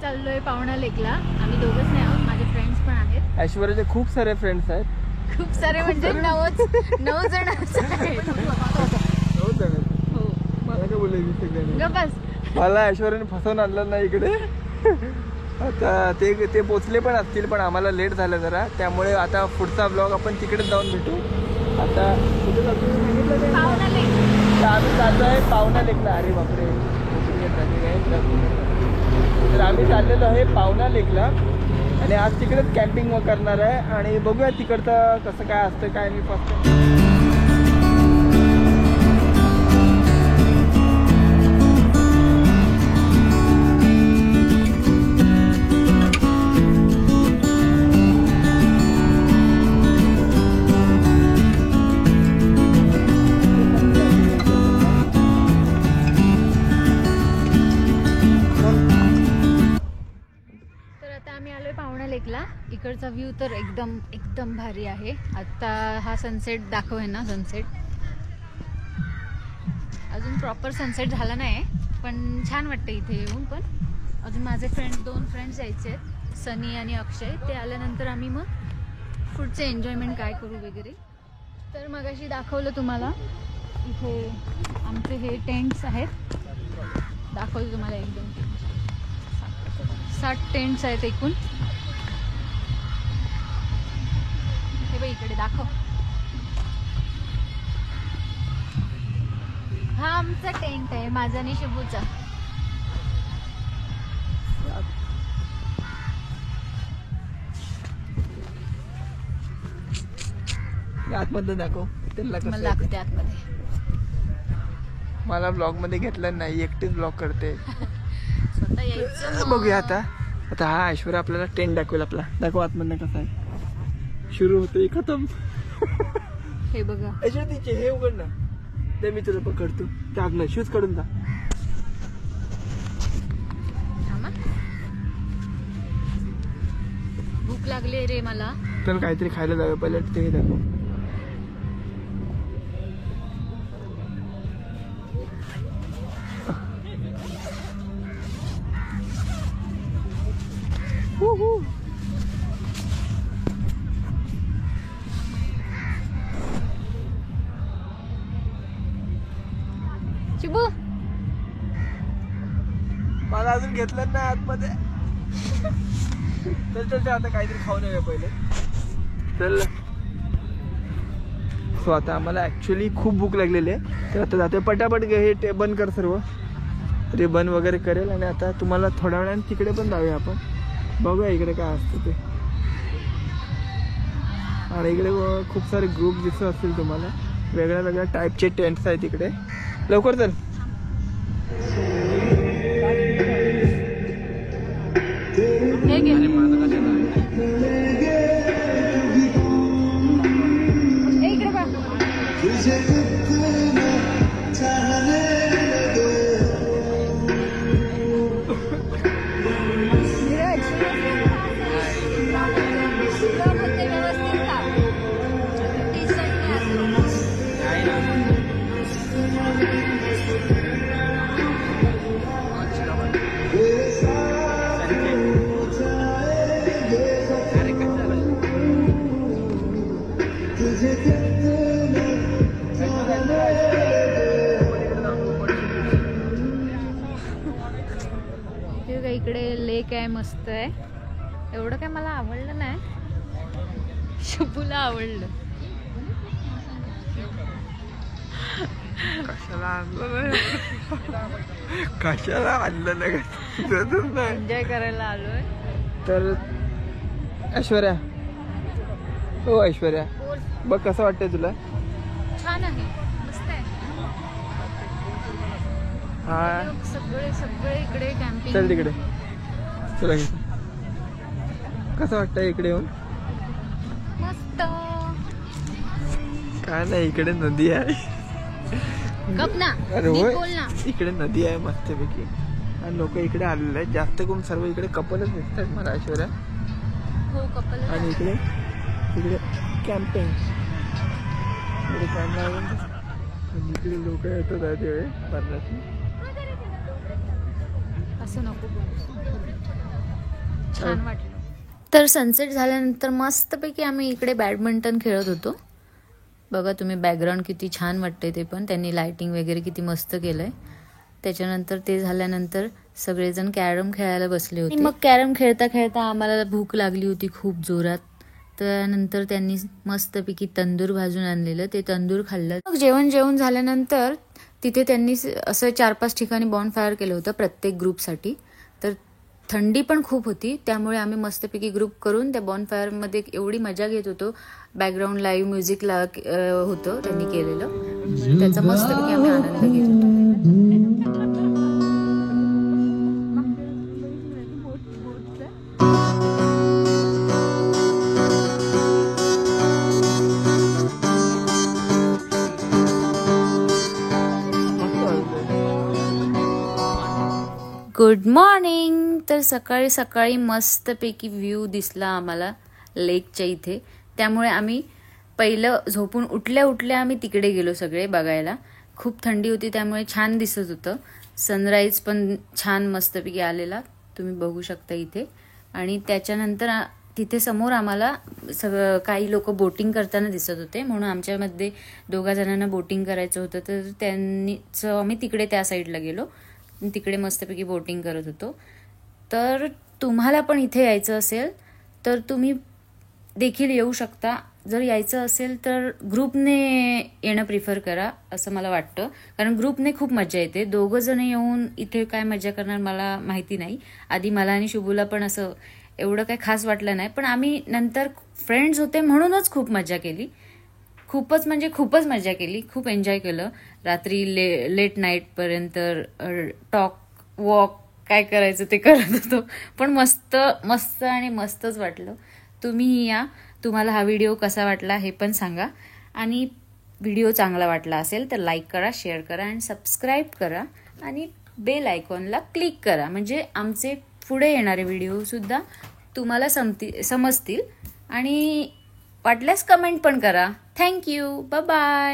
चाललोय पावणा लेकला. आम्ही दोघंच नाही आहोत, माझे फ्रेंड्स पण आहेत. ऐश्वर्याचे खूप सारे फ्रेंड्स आहेत. खूप सारे म्हणजे 9 जण आहेत. 9 जण. हो. मला काय बोलायचं सगळ्यांनी. बस मला ऐश्वर्याने फसवून आणलं ना इकडे. आता ते पोचले पण असतील, पण आम्हाला लेट झालं जरा, त्यामुळे आता पुढचा ब्लॉग आपण तिकडे जाऊन भेटू. आता कुठे जातो सांगितलं पावणा लेक. आम्ही चाललो आहे पावणा लेकला. अरे बापरे, तर आम्ही चाललेलो आहे पावणा लेकला आणि आज तिकडेच कॅम्पिंग करणार आहे आणि बघूया तिकडचं कसं काय असतं काय. मी फक्त इकडचा व्ह्यू तर एकदम भारी आहे. आता हा सनसेट दाखव आहे ना, सनसेट अजून प्रॉपर सनसेट झाला नाही पण छान वाटतं इथे येऊन. पण अजून माझे 2 फ्रेंड्स यायचे आहेत, सनी आणि अक्षय. ते आल्यानंतर आम्ही मग पुढचे एन्जॉयमेंट काय करू वगैरे. तर मगाशी दाखवलं तुम्हाला इथे आमचे हे टेंट्स आहेत. दाखवलं तुम्हाला एकदम 60 टेंट्स आहेत एकूण. इकडे दाखव. हा आमचा टेंट आहे, माझा आणि शुभूचा. आतमध्ये दाखव. मला दाखवते आतमध्ये. मला ब्लॉग मध्ये घेतलं नाही, एकटीच ब्लॉग करते. स्वतः यायचं. बघूया आता हा ऐश्वर्या आपल्याला टेंट दाखवेल आपला. दाखव आतमध्ये कसा आहे. सुरू होते खतम. हे बघा तिचे हे उघड ना. ते मी तुला पकडतो. त्याग ना शूज काढून जा. भूक लागली रे मला. तर काहीतरी खायला जावे पहिले. ते दाखव. शिबू मला अजून घेतलं ना आतमध्ये. चल आता काहीतरी खाऊन येऊया पहिले. चल. सो आता आम्हाला ऍक्च्युली खूप भूक लागलेली आहे, तर आता जाते पटापट. हे बंद कर सर्व. ते बंद वगैरे करेल आणि आता तुम्हाला थोड्या वेळाने तिकडे पण जाऊया आपण. बघूया इकडे काय असतं ते. आणि इकडे खूप सारे ग्रुप दिसत असतील तुम्हाला. वेगळ्या वेगळ्या टाईपचे टेंट्स आहेत इकडे. लवकर चल. इकडे लेक आहे, मस्त आहे. एवढं काय मला आवडलं नाही, शुभूला आवडलं. कशाला आणलं नाही. एन्जॉय करायला आलोय. तर ऐश्वर्या, हो ऐश्वर्या, बघ कसं वाटतंय तुला. छान आहे, मस्त आहे. हा सगळे इकडे कॅम्पिंग. चल तिकडे चला. कसं वाटतंय इकडे येऊन. मस्त. काय नाही, इकडे नदी आहे. अरे होय, इकडे नदी आहे मस्तपैकी आणि लोक इकडे आलेले आहेत. जास्त करून सर्व इकडे कपलच दिसत आहेत मला ऐश्वर्या. हो कपल. आणि इकडे कॅम्पिंग. इकडे लोक येतात त्यावेळी मरणाची. असं नको. छान वाटलं. तर सनसेट झाल्यानंतर मस्तपैकी आम्ही इकडे बॅडमिंटन खेळत होतो. बघा तुम्ही बॅकग्राऊंड किती छान वाटतंय, ते पण त्यांनी लाइटिंग वगैरे किती मस्त केलंय. त्याच्यानंतर ते झाल्यानंतर सगळेजण कॅरम खेळायला बसले होते. मग कॅरम खेळता खेळता आम्हाला भूक लागली होती खूप जोरात. त्यानंतर त्यांनी मस्तपैकी तंदूर भाजून आणलेलं, ते तंदूर खाल्लं. मग जेवण झाल्यानंतर तिथे त्यांनी असं 4-5 ठिकाणी बॉनफायर केलं होतं प्रत्येक ग्रुपसाठी. तर थंडी पण खूप होती, त्यामुळे आम्ही मस्तपैकी ग्रुप करून त्या बॉनफायरमध्ये एवढी मजा घेत होतो. बॅकग्राऊंड लाईव्ह म्युझिक होतं त्यांनी केलेलं, त्याचा मस्तपैकी आम्ही आनंद घेत होतो. Good morning. तर सकाळी सकाळी मस्तपैकी व्ह्यू दिसला आम्हाला लेकच्या इथे. त्यामुळे आम्ही पहिलं झोपून उठल्या आम्ही तिकडे गेलो सगळे बघायला. खूप थंडी होती त्यामुळे छान दिसत होतं. सनराईज पण छान मस्तपैकी आलेला, तुम्ही बघू शकता इथे. आणि त्याच्यानंतर तिथे समोर आम्हाला सगळं काही लोक बोटिंग करताना दिसत होते, म्हणून आमच्यामध्ये 2 जणांना बोटिंग करायचं होतं. तर त्यांनीच आम्ही तिकडे त्या साईडला गेलो, तिकडे मस्तपैकी बोटिंग करत होतो. तर तुम्हाला पण इथे यायचं असेल तर तुम्ही देखील येऊ शकता. जर यायचं असेल तर ग्रुपने येणं प्रिफर करा असं मला वाटतं, कारण ग्रुपने खूप मजा येते. 2 जण येऊन इथे काय मजा करणार मला माहिती नाही. आधी मला आणि शुभूला पण असं एवढं काही खास वाटलं नाही, पण आम्ही नंतर फ्रेंड्स होते म्हणूनच खूप मजा केली. खूपच म्हणजे खूपच मजा केली, खूप एन्जॉय केलं. रात्री लेट नाईटपर्यंत टॉक वॉक काय करायचं ते करत होतो, पण मस्त मस्त आणि मस्तच वाटलं. तुम्ही या, तुम्हाला हा व्हिडिओ कसा वाटला हे पण सांगा. आणि व्हिडिओ चांगला वाटला असेल तर लाईक करा, शेअर करा आणि सबस्क्राईब करा. आणि बेल आयकॉनला क्लिक करा, म्हणजे आमचे पुढे येणारे व्हिडिओसुद्धा तुम्हाला समजतील. आणि वाटल्यास कमेंट पण करा. Thank you, bye bye.